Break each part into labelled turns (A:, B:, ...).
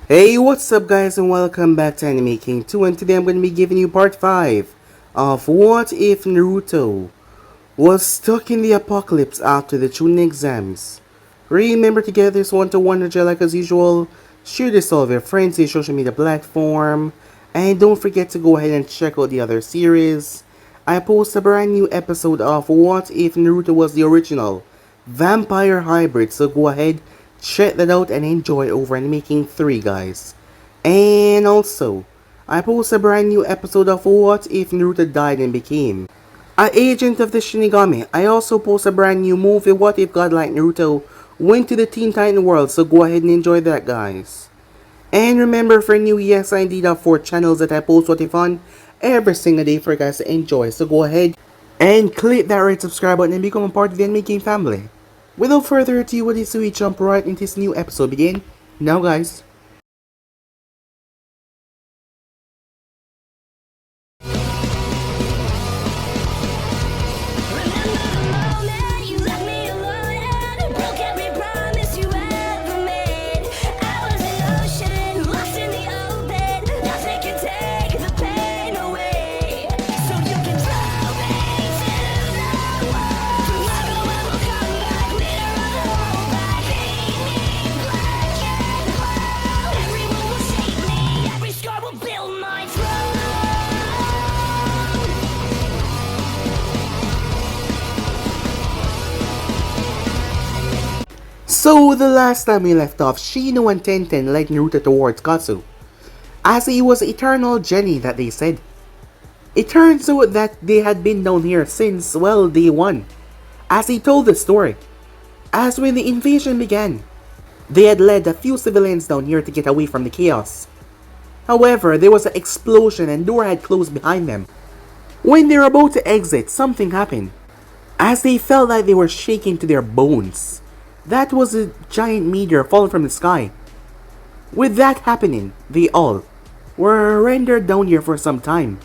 A: Hey, what's up guys and welcome back to Anime King 2, and today I'm going to be giving you part 5 of What If Naruto was stuck in the apocalypse after the Chunin exams. Remember to get this one to Wonder Gel like as usual, share this all with your friends in your social media platform, and don't forget to go ahead and check out the other series. I post a brand new episode of What If Naruto was the original vampire hybrid, so go ahead, check that out and enjoy over Anime King 3 guys. And also, I post a brand new episode of What If Naruto died and became an agent of the Shinigami. I also post a brand new movie, What If God Like Naruto went to the Teen Titan world, so go ahead and enjoy that guys. And remember, for new, yes I indeed have 4 channels that I post What If on every single day for you guys to enjoy, so go ahead and click that red subscribe button and become a part of the Anime King family. Without further ado, what is, so we jump right into this new episode begin now guys. So the last time we left off, Shino and Tenten led Naruto towards Katsu, as he was eternal Jenny that they said. It turns out that they had been down here since, well, day 1, as he told the story. As when the invasion began, they had led a few civilians down here to get away from the chaos. However, there was an explosion and door had closed behind them. When they were about to exit, something happened, as they felt like they were shaking to their bones. That was a giant meteor falling from the sky. With that happening, they all were rendered down here for some time.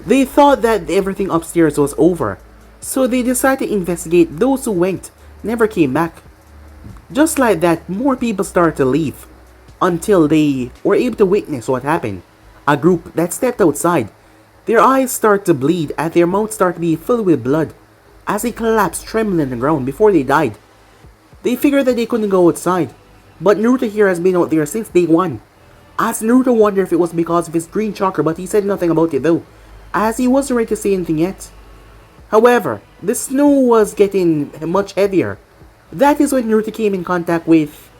A: They thought that everything upstairs was over, so they decided to investigate. Those who went never came back. Just like that, more people started to leave, until they were able to witness what happened. A group that stepped outside, their eyes started to bleed and their mouths started to be filled with blood, as they collapsed trembling on the ground before they died. They figured that they couldn't go outside, but Naruto here has been out there since day 1. As Naruto wondered if it was because of his green chakra, but he said nothing about it though, as he wasn't ready to say anything yet. However, the snow was getting much heavier. That is when Naruto came in contact with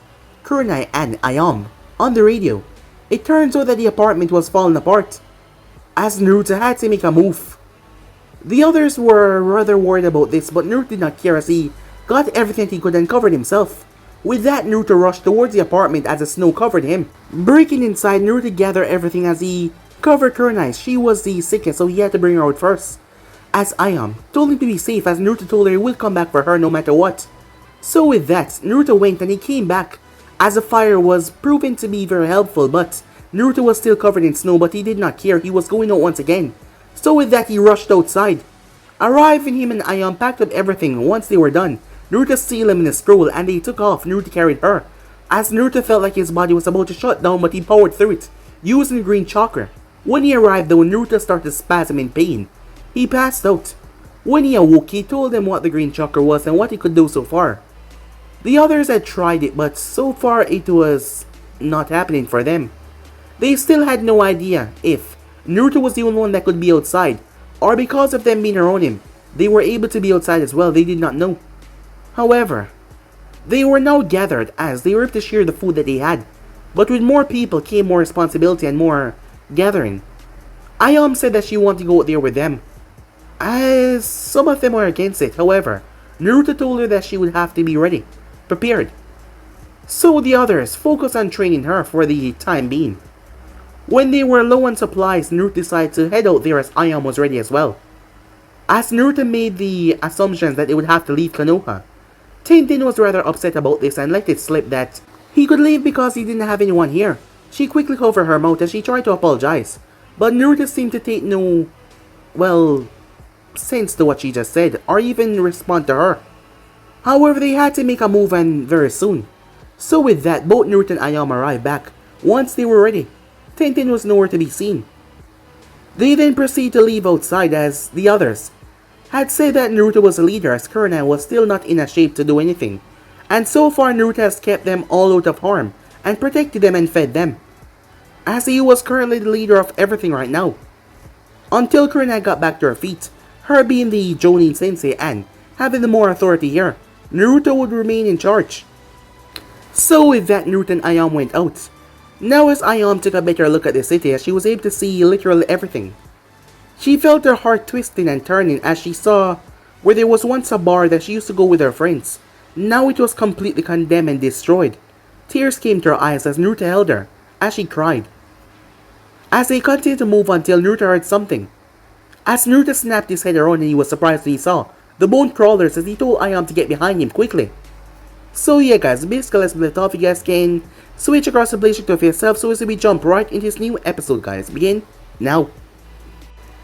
A: Kurenai and Ayam on the radio. It turns out that the apartment was falling apart, as Naruto had to make a move. The others were rather worried about this, but Naruto did not care as he got everything he could and covered himself. With that, Naruto rushed towards the apartment as the snow covered him. Breaking inside, Naruto gathered everything as he covered Kurenai. She was the sickest, so he had to bring her out first. As Ayam told him to be safe, as Naruto told her he would come back for her no matter what. So with that, Naruto went and he came back, as the fire was proven to be very helpful, but Naruto was still covered in snow, but he did not care. He was going out once again. So with that, he rushed outside. Arriving, him and Ayam packed up everything. Once they were done, Naruto sealed him in a scroll and they took off. Naruto carried her, as Naruto felt like his body was about to shut down, but he powered through it, using the green chakra. When he arrived though, Naruto started to spasm in pain. He passed out. When he awoke, he told them what the green chakra was and what he could do so far. The others had tried it, but so far it was not happening for them. They still had no idea if Naruto was the only one that could be outside, or because of them being around him, they were able to be outside as well. They did not know. However, they were now gathered as they were able to share the food that they had, but with more people came more responsibility and more gathering. Ayam said that she wanted to go out there with them, as some of them were against it. However, Naruto told her that she would have to be ready, prepared. So the others focused on training her for the time being. When they were low on supplies, Naruto decided to head out there as Ayam was ready as well. As Naruto made the assumptions that they would have to leave Konoha, Tenten was rather upset about this and let it slip that he could leave because he didn't have anyone here. She quickly covered her mouth as she tried to apologize, but Naruto seemed to take no, well, sense to what she just said, or even respond to her. However, they had to make a move and very soon. So with that, both Naruto and Ayam arrived back. Once they were ready, Tenten was nowhere to be seen. They then proceed to leave outside as the others had said that Naruto was a leader as Kurenai was still not in a shape to do anything. And so far Naruto has kept them all out of harm and protected them and fed them, as he was currently the leader of everything right now. Until Kurenai got back to her feet, her being the Jonin sensei and having the more authority here, Naruto would remain in charge. So with that, Naruto and Ayam went out. Now as Ayam took a better look at the city, as she was able to see literally everything, she felt her heart twisting and turning as she saw where there was once a bar that she used to go with her friends. Now it was completely condemned and destroyed. Tears came to her eyes as Naruto held her, as she cried. As they continued to move until Naruto heard something. As Naruto snapped his head around and he was surprised when he saw the bone crawlers, as he told Ayam to get behind him quickly. So yeah guys, basically let's left off. You guys can switch across the playship to yourself, so as we jump right into this new episode guys. Begin now.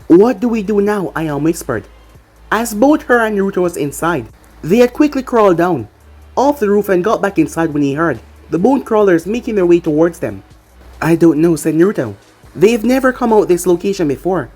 A: What do we do now? Ayam whispered. As both her and Naruto was inside, they had quickly crawled down off the roof and got back inside when he heard the bone crawlers making their way towards them. I don't know, said Naruto. They've never come out this location before.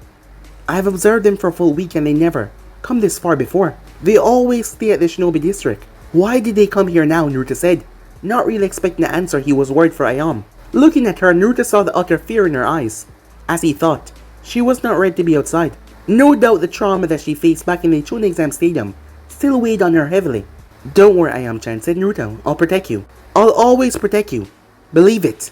A: I've observed them for a full week and they never come this far before. They always stay at the Shinobi district. Why did they come here now? Naruto said, not really expecting the answer. He was worried for Ayam. Looking at her, Naruto saw the utter fear in her eyes, as he thought she was not ready to be outside. No doubt the trauma that she faced back in the Chunin exam stadium still weighed on her heavily. Don't worry, Ayam-chan, said Naruto. I'll protect you. I'll always protect you. Believe it.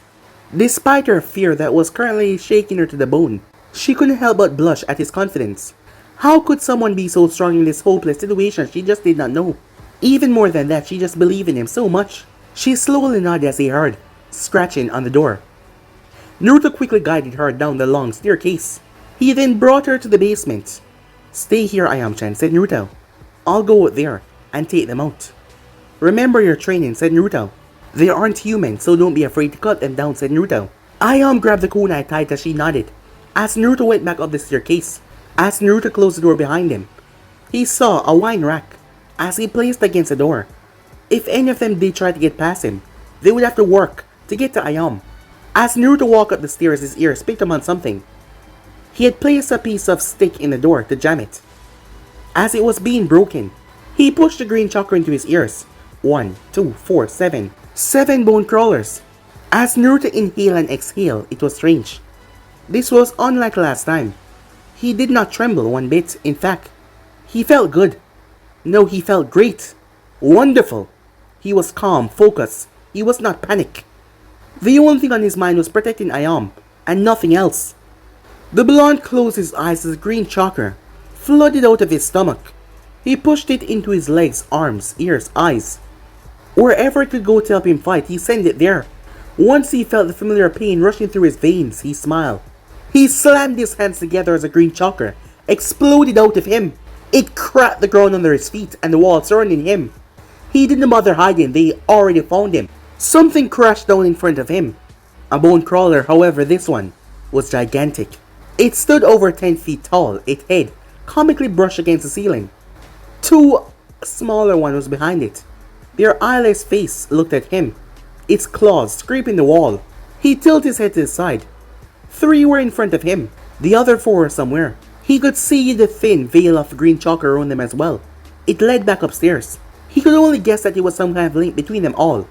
A: Despite her fear that was currently shaking her to the bone, she couldn't help but blush at his confidence. How could someone be so strong in this hopeless situation? She just did not know. Even more than that, she just believed in him so much. She slowly nodded as he heard scratching on the door. Naruto quickly guided her down the long staircase. He then brought her to the basement. Stay here, Ayam-chan, said Naruto. I'll go out there and take them out. Remember your training, said Naruto. They aren't human, so don't be afraid to cut them down, said Naruto. Ayam grabbed the kunai tight as she nodded, as Naruto went back up the staircase. As Naruto closed the door behind him, he saw a wine rack as he placed against the door. If any of them did try to get past him, they would have to work to get to Ayam. As Naruto walked up the stairs, his ears picked up on something. He had placed a piece of stick in the door to jam it. As it was being broken, he pushed the green chakra into his ears. 1, 2, 4, 7. 7 bone crawlers. As Naruto inhaled and exhaled, it was strange. This was unlike last time. He did not tremble one bit. In fact, he felt good. No, he felt great. Wonderful. He was calm, focused. He was not panicked. The only thing on his mind was protecting Ayam, and nothing else. The blonde closed his eyes as the green chakra flooded out of his stomach. He pushed it into his legs, arms, ears, eyes. Wherever it could go to help him fight, he sent it there. Once he felt the familiar pain rushing through his veins, he smiled. He slammed his hands together as a green chakra exploded out of him. It cracked the ground under his feet and the wall surrounding him. He didn't bother hiding, they already found him. Something crashed down in front of him. A bone crawler, however this one was gigantic. It stood over 10 feet tall, its head comically brushed against the ceiling. 2 smaller ones was behind it. Their eyeless face looked at him, its claws scraping the wall. He tilted his head to the side. 3 were in front of him, the other 4 were somewhere. He could see the thin veil of green chakra around them as well. It led back upstairs. He could only guess that it was some kind of link between them all.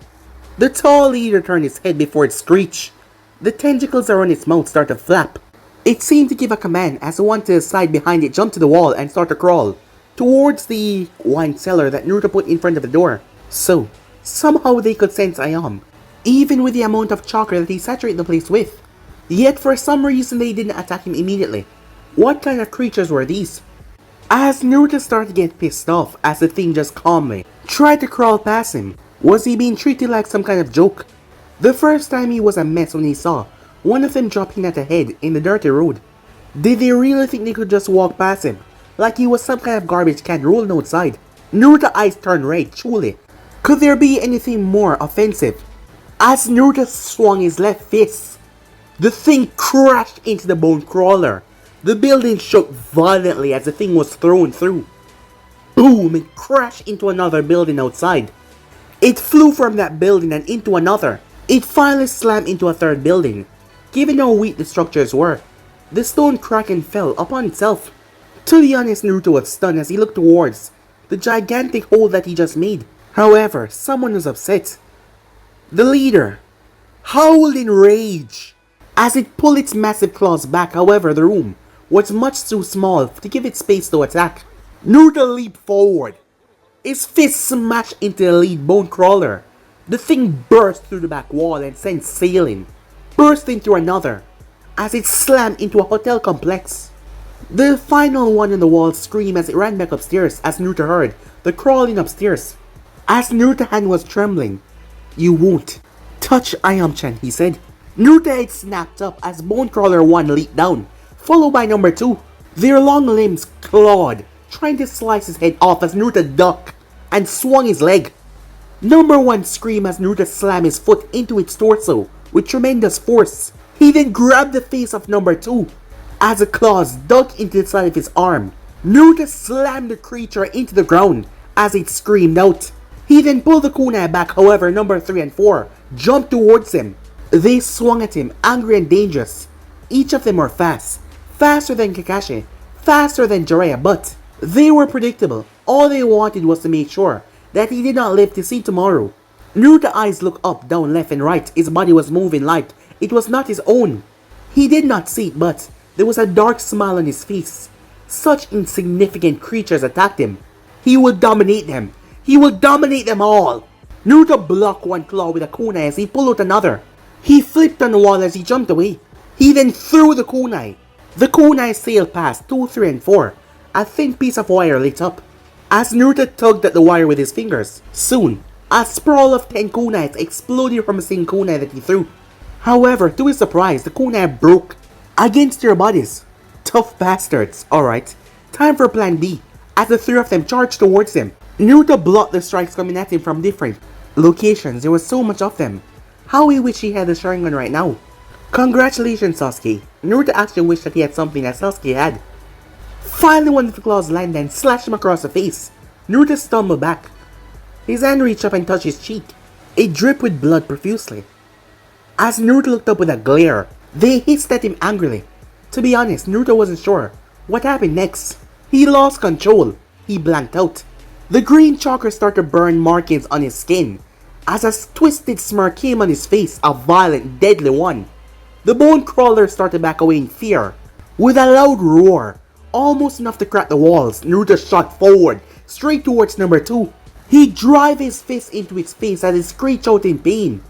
A: The tall leader turned his head before it screeched. The tentacles around its mouth started to flap. It seemed to give a command as the one to the side behind it jumped to the wall and started to crawl towards the wine cellar that Naruto put in front of the door. So, somehow they could sense Ayam, even with the amount of chakra that he saturated the place with. Yet for some reason they didn't attack him immediately. What kind of creatures were these? As Naruto started to get pissed off as the thing just calmly tried to crawl past him. Was he being treated like some kind of joke? The first time he was a mess when he saw one of them dropping at the head in the dirty road. Did they really think they could just walk past him like he was some kind of garbage can rolling outside? Naruto's eyes turned red, truly. Could there be anything more offensive? As Naruto swung his left fist, the thing crashed into the bone crawler. The building shook violently as the thing was thrown through. Boom! It crashed into another building outside. It flew from that building and into another. It finally slammed into a third building. Given how weak the structures were, the stone cracked and fell upon itself. To be honest, Naruto was stunned as he looked towards the gigantic hole that he just made. However, someone was upset. The leader howled in rage as it pulled its massive claws back. However, the room was much too small to give it space to attack. Naruto leaped forward. His fist smashed into the lead bone crawler. The thing burst through the back wall and sent sailing, bursting through another as it slammed into a hotel complex. The final one on the wall screamed as it ran back upstairs as Naruto heard the crawling upstairs. As Naruto's hand was trembling, "You won't touch Ayam-chan," he said. Naruto's head snapped up as Bone Crawler 1 leaped down, followed by number 2. Their long limbs clawed, trying to slice his head off as Naruto ducked and swung his leg. Number 1 screamed as Naruto slammed his foot into its torso with tremendous force. He then grabbed the face of number 2 as the claws dug into the side of his arm. Naruto slammed the creature into the ground as it screamed out. He then pulled the kunai back. However, number 3 and 4 jumped towards him. They swung at him, angry and dangerous. Each of them were fast, faster than Kakashi, faster than Jiraiya, but they were predictable. All they wanted was to make sure that he did not live to see tomorrow. Naruto's eyes looked up, down, left and right. His body was moving like it was not his own. He did not see it, but there was a dark smile on his face. Such insignificant creatures attacked him. He would dominate them. He will dominate them all. Naruto blocked one claw with a kunai as he pulled out another. He flipped on the wall as he jumped away. He then threw the kunai. The kunai sailed past 2, 3 and 4. A thin piece of wire lit up as Naruto tugged at the wire with his fingers. Soon, a sprawl of 10 kunais exploded from the same kunai that he threw. However, to his surprise, the kunai broke against their bodies. Tough bastards. Alright, time for plan B as the 3 of them charged towards him. Naruto blocked the strikes coming at him from different locations. There was so much of them. How he wished he had the Sharingan right now. Congratulations, Sasuke. Naruto actually wished that he had something that Sasuke had. Finally, one of the claws landed and slashed him across the face. Naruto stumbled back. His hand reached up and touched his cheek. It dripped with blood profusely. As Naruto looked up with a glare, they hissed at him angrily. To be honest, Naruto wasn't sure what happened next. He lost control. He blanked out. The green chakra started to burn markings on his skin as a twisted smirk came on his face, a violent, deadly one. The bone crawler started to back away in fear. With a loud roar, almost enough to crack the walls, Naruto shot forward, straight towards number 2. He drove his fist into its face as it screeched out in pain.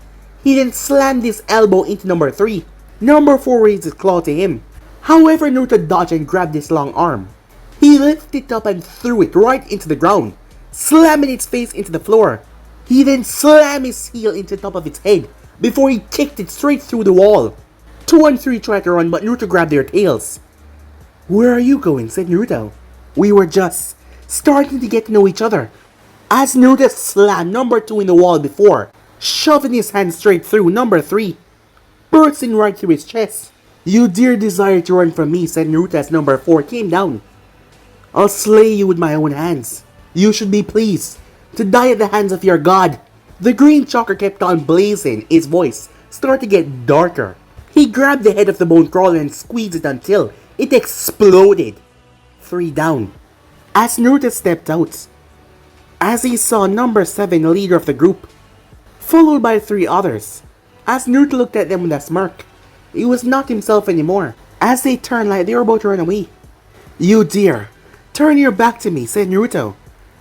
A: He then slammed his elbow into number 3. Number 4 raised his claw to him. However, Naruto dodged and grabbed his long arm. He lifted it up and threw it right into the ground, slamming its face into the floor. He then slammed his heel into the top of its head before he kicked it straight through the wall. 2 and 3 tried to run, but Naruto grabbed their tails. "Where are you going?" said Naruto. "We were just starting to get to know each other." As Naruto slammed number 2 in the wall before, shoving his hand straight through number 3, bursting right through his chest. "You dare desire to run from me," said Naruto as number 4 came down. "I'll slay you with my own hands. You should be pleased to die at the hands of your god." The green chakra kept on blazing. His voice started to get darker. He grabbed the head of the bone crawler and squeezed it until it exploded. 3 down. As Naruto stepped out, as he saw number 7, the leader of the group, followed by 3 others. As Naruto looked at them with a smirk, he was not himself anymore. As they turned like they were about to run away. "You dare turn your back to me," said Naruto.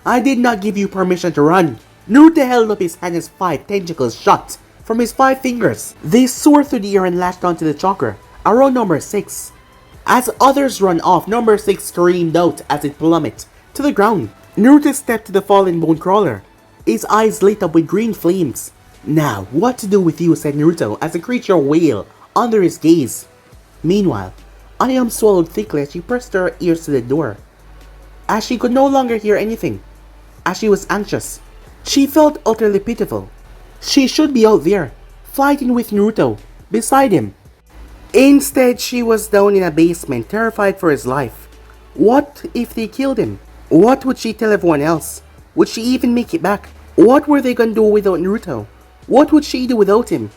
A: "I did not give you permission to run." Naruto held up his hand as 5 tentacles shot from his 5 fingers. They soared through the air and lashed onto the chakra around number 6. As others run off, number 6 screamed out as it plummeted to the ground. Naruto stepped to the fallen bone crawler. His eyes lit up with green flames. "Now, what to do with you?" said Naruto as the creature wailed under his gaze. Meanwhile, Ayam swallowed thickly as she pressed her ears to the door, as she could no longer hear anything. As she was anxious, she felt utterly pitiful. She should be out there, fighting with Naruto, beside him. Instead, she was down in a basement, terrified for his life. What if they killed him? What would she tell everyone else? Would she even make it back? What were they gonna do without Naruto? What would she do without him?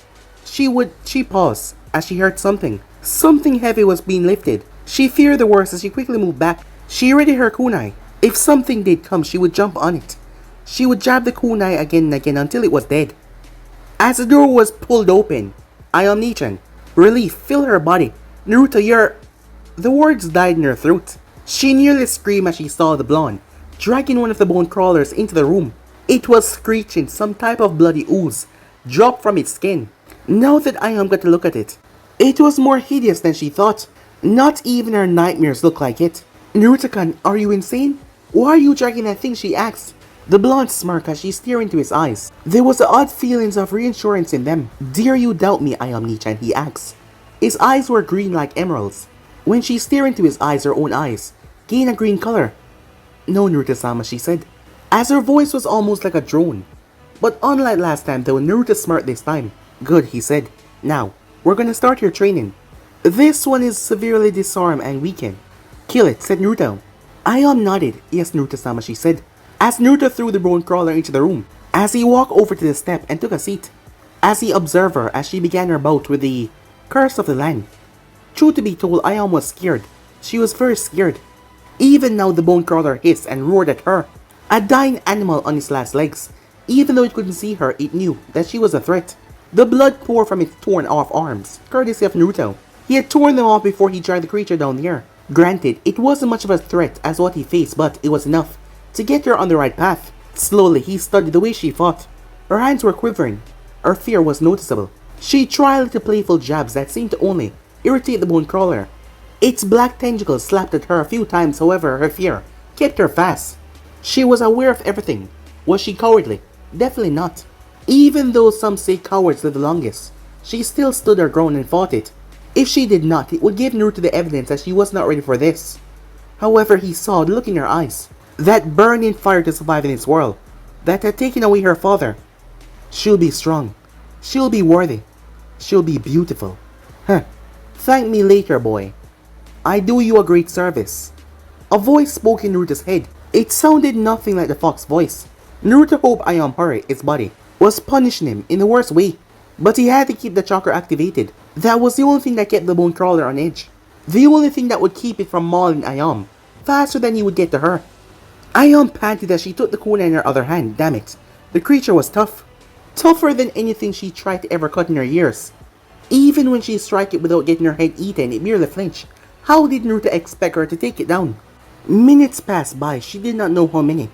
A: She paused as she heard something. Something heavy was being lifted. She feared the worst as she quickly moved back. She readied her kunai. If something did come, she would jump on it. She would jab the kunai again and again until it was dead. As the door was pulled open, I am Nichan. Relief filled her body. Naruto, you're... The words died in her throat. She nearly screamed as she saw the blonde, dragging one of the bone crawlers into the room. It was screeching, some type of bloody ooze dropped from its skin. Now that I am got to look at it, it was more hideous than she thought. Not even her nightmares looked like it. Naruto-kun, are you insane? Why are you dragging that thing? She asked. The blonde smirked as she stared into his eyes. There was odd feelings of reassurance in them. Dare you doubt me, I am Nichan, he asked. His eyes were green like emeralds. When she stared into his eyes, her own eyes gained a green color. No, Naruto-sama, she said, as her voice was almost like a drone. But unlike last time though, Naruto smirked this time. Good, he said. Now, we're gonna start your training. This one is severely disarmed and weakened. Kill it, said Naruto. Aion nodded. Yes, Naruto-sama, she said, as Naruto threw the bone crawler into the room. As he walked over to the step and took a seat. As he observed her as she began her bout with the curse of the land. Truth to be told, Aion was scared. She was very scared. Even now the bone crawler hissed and roared at her. A dying animal on its last legs. Even though it couldn't see her, it knew that she was a threat. The blood poured from its torn off arms, courtesy of Naruto. He had torn them off before he dragged the creature down the air. Granted, it wasn't much of a threat as what he faced, but it was enough to get her on the right path. Slowly, he studied the way she fought. Her hands were quivering. Her fear was noticeable. She tried little playful jabs that seemed to only irritate the bone crawler. Its black tentacles slapped at her a few times, however, her fear kept her fast. She was aware of everything. Was she cowardly? Definitely not. Even though some say cowards live the longest, she still stood her ground and fought it. If she did not, it would give Naruto the evidence that she was not ready for this. However, he saw the look in her eyes, that burning fire to survive in this world, that had taken away her father. She'll be strong. She'll be worthy. She'll be beautiful. Huh. Thank me later, boy. I do you a great service. A voice spoke in Naruto's head. It sounded nothing like the fox voice. Naruto hoped Aion Hurry, his body, was punishing him in the worst way. But he had to keep the chakra activated. That was the only thing that kept the bone crawler on edge. The only thing that would keep it from mauling Aion faster than he would get to her. Aion panted as she took the kunai in her other hand. Damn it. The creature was tough. Tougher than anything she tried to ever cut in her years. Even when she struck it without getting her head eaten, it merely flinched. How did Naruto expect her to take it down? Minutes passed by, she did not know how many.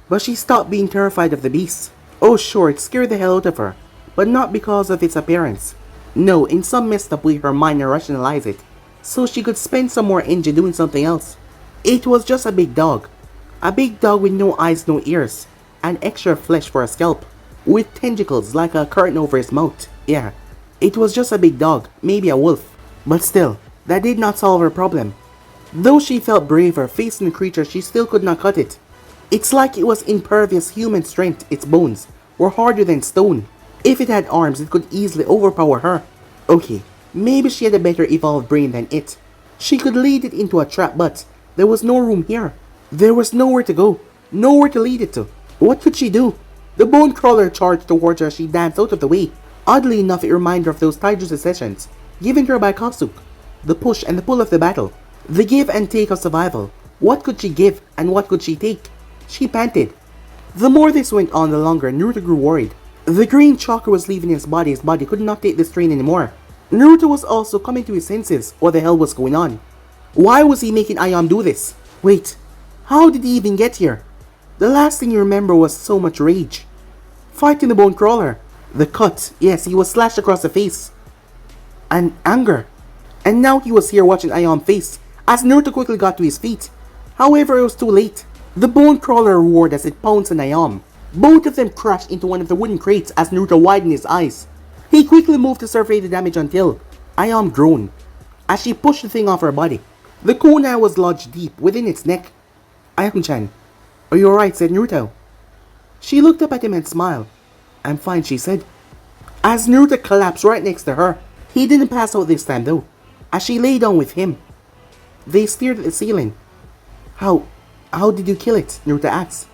A: But she stopped being terrified of the beast. Oh sure, it scared the hell out of her. But not because of its appearance. No, in some messed up way her mind rationalized it. So she could spend some more energy doing something else. It was just a big dog. A big dog with no eyes, no ears. And extra flesh for a scalp. With tentacles like a curtain over his mouth. Yeah, it was just a big dog, maybe a wolf. But still, that did not solve her problem. Though she felt braver facing the creature, she still could not cut it. It's like it was impervious human strength. Its bones were harder than stone. If it had arms, it could easily overpower her. Okay, maybe she had a better evolved brain than it. She could lead it into a trap, but there was no room here. There was nowhere to go, nowhere to lead it to. What could she do? The bone crawler charged towards her as she danced out of the way. Oddly enough, it reminded her of those taijutsu sessions given to her by Katsuki. The push and the pull of the battle. The give and take of survival. What could she give and what could she take? She panted. The more this went on, the longer Naruto grew worried. The green chakra was leaving his body could not take the strain anymore. Naruto was also coming to his senses. What the hell was going on? Why was he making Aion do this? Wait, how did he even get here? The last thing you remember was so much rage. Fighting the bone crawler. The cut, yes, he was slashed across the face. And anger. And now he was here watching Aion face as Naruto quickly got to his feet. However, it was too late. The bone crawler roared as it pounced on Aion. Both of them crashed into one of the wooden crates as Naruto widened his eyes. He quickly moved to survey the damage until Aion groaned as she pushed the thing off her body. The kunai was lodged deep within its neck. Aion-chan, are you alright? Said Naruto. She looked up at him and smiled. I'm fine, she said. As Naruto collapsed right next to her. He didn't pass out this time though, as she lay down with him. They stared at the ceiling. How did you kill it? Naruto asked.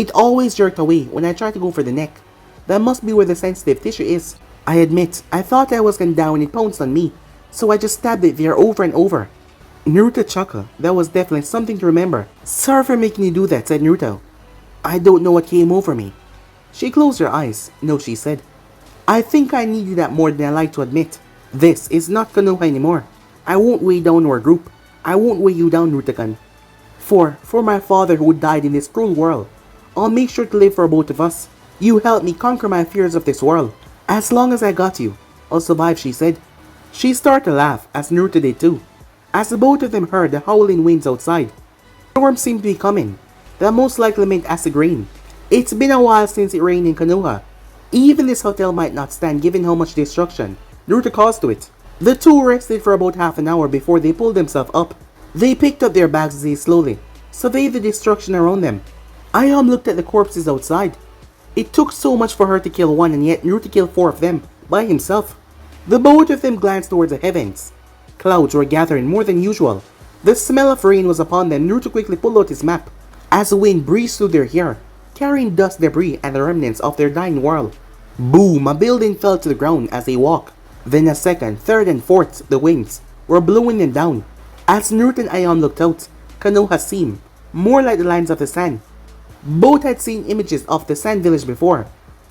A: It always jerked away when I tried to go for the neck. That must be where the sensitive tissue is. I admit, I thought I was gonna die when it pounced on me, so I just stabbed it there over and over. Naruto chuckled. That was definitely something to remember. Sorry for making you do that, said Naruto. I don't know what came over me. She closed her eyes. No, she said. I think I needed that more than I like to admit. This is not Konoha anymore. I won't weigh down our group. I won't weigh you down, Naruto-kun. For my father who died in this cruel world, I'll make sure to live for both of us. You helped me conquer my fears of this world. As long as I got you, I'll survive, she said. She started to laugh, as Naruto did too, as the both of them heard the howling winds outside. The storm seemed to be coming. That most likely meant acid rain. It's been a while since it rained in Konoha. Even this hotel might not stand given how much destruction Naruto caused to it. The two rested for about half an hour before they pulled themselves up. They picked up their bags as they slowly surveyed the destruction around them. Ayam looked at the corpses outside. It took so much for her to kill one, and yet Naruto killed 4 of them by himself. The both of them glanced towards the heavens. Clouds were gathering more than usual. The smell of rain was upon them. Naruto quickly pulled out his map as the wind breezed through their hair, carrying dust, debris, and the remnants of their dying world. Boom! A building fell to the ground as they walked. Then a second, third, and fourth, the winds were blowing them down. As Naruto and Ayam looked out, Konoha seemed more like the lines of the sand. Both had seen images of the sand village before.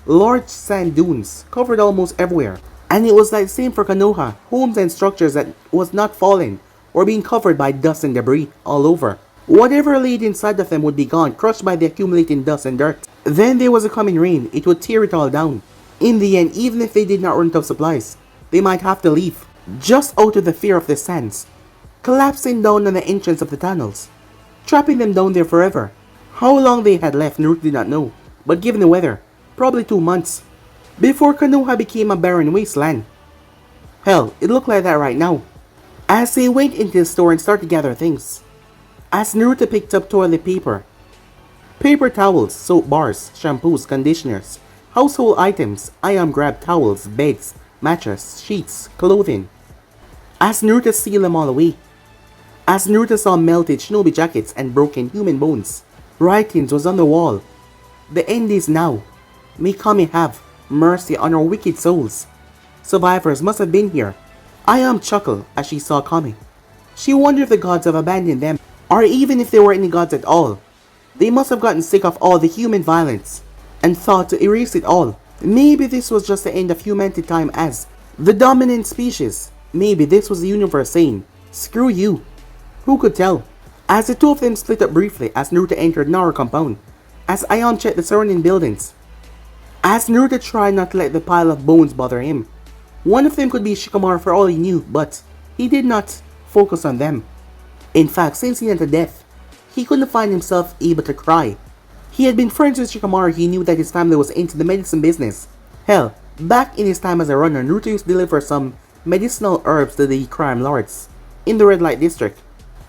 A: Large sand dunes covered almost everywhere. And it was like the same for Konoha, homes and structures that was not falling or being covered by dust and debris all over. Whatever laid inside of them would be gone, crushed by the accumulating dust and dirt. Then there was a coming rain. It would tear it all down. In the end, even if they did not run out of supplies, they might have to leave, just out of the fear of the sands, collapsing down on the entrance of the tunnels, trapping them down there forever. How long they had left, Naruto did not know, but given the weather, probably 2 months, before Konoha became a barren wasteland. Hell, it looked like that right now. As they went into the store and started to gather things, as Naruto picked up toilet paper, paper towels, soap bars, shampoos, conditioners, household items, Ayam grabbed towels, beds, mattress, sheets, clothing. As Naruto sealed them all away, as Naruto saw melted shinobi jackets and broken human bones, writings was on the wall. The end is now. May Kami have mercy on our wicked souls. Survivors must have been here. Ayam chuckled as she saw Kami. She wondered if the gods have abandoned them, or even if there were any gods at all. They must have gotten sick of all the human violence and thought to erase it all. Maybe this was just the end of humanity time as the dominant species. Maybe this was the universe saying, screw you. Who could tell? As the two of them split up briefly as Naruto entered Naruto compound, as Ayam checked the surrounding buildings, as Naruto tried not to let the pile of bones bother him. One of them could be Shikamaru for all he knew, but he did not focus on them. In fact, since he went to death, he couldn't find himself able to cry. He had been friends with Shikamaru. He knew that his family was into the medicine business. Hell, back in his time as a runner, Naruto used to deliver some medicinal herbs to the crime lords in the red light district.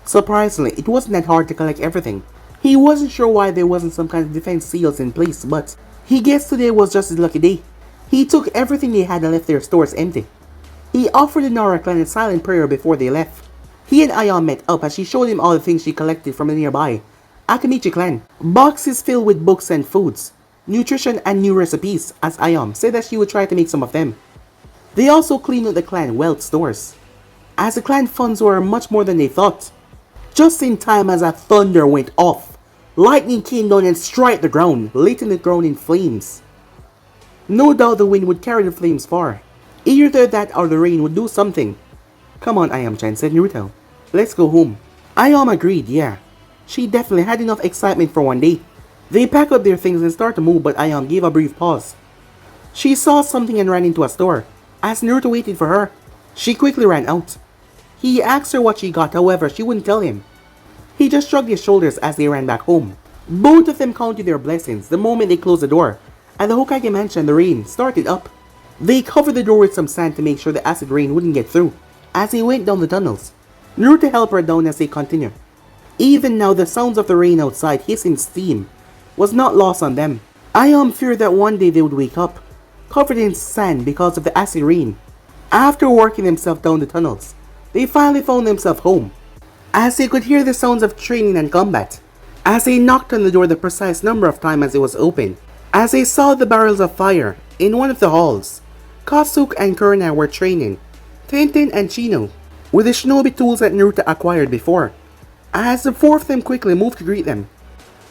A: Surprisingly, it wasn't that hard to collect everything. He wasn't sure why there wasn't some kind of defense seals in place, but he guessed today was just his lucky day. He took everything they had and left their stores empty. He offered the Naruto clan a silent prayer before they left. He and Ayam met up as she showed him all the things she collected from the nearby Akamichi clan. Boxes filled with books and foods, nutrition and new recipes, as Ayam said that she would try to make some of them. They also cleaned up the clan wealth stores, as the clan funds were much more than they thought. Just in time as a thunder went off, lightning came down and struck the ground, lighting the ground in flames. No doubt the wind would carry the flames far. Either that or the rain would do something. Come on, Ayam-chan, said Naruto. Let's go home. Ayam agreed, yeah. She definitely had enough excitement for one day. They packed up their things and started to move, but Ayam gave a brief pause. She saw something and ran into a store. As Naruto waited for her, she quickly ran out. He asked her what she got, however, she wouldn't tell him. He just shrugged his shoulders as they ran back home. Both of them counted their blessings the moment they closed the door, and the Hokage mansion, the rain started up. They covered the door with some sand to make sure the acid rain wouldn't get through. As they went down the tunnels, Naruto helped her down as they continued. Even now, the sounds of the rain outside hissing steam was not lost on them. Ayam feared that one day they would wake up, covered in sand because of the acid rain. After working themselves down the tunnels, they finally found themselves home. As they could hear the sounds of training and combat, as they knocked on the door the precise number of times as it was open. As they saw the barrels of fire in one of the halls, Kasuke and Kurina were training Tenten and Chino with the shinobi tools that Naruto acquired before, as the four of them quickly moved to greet them.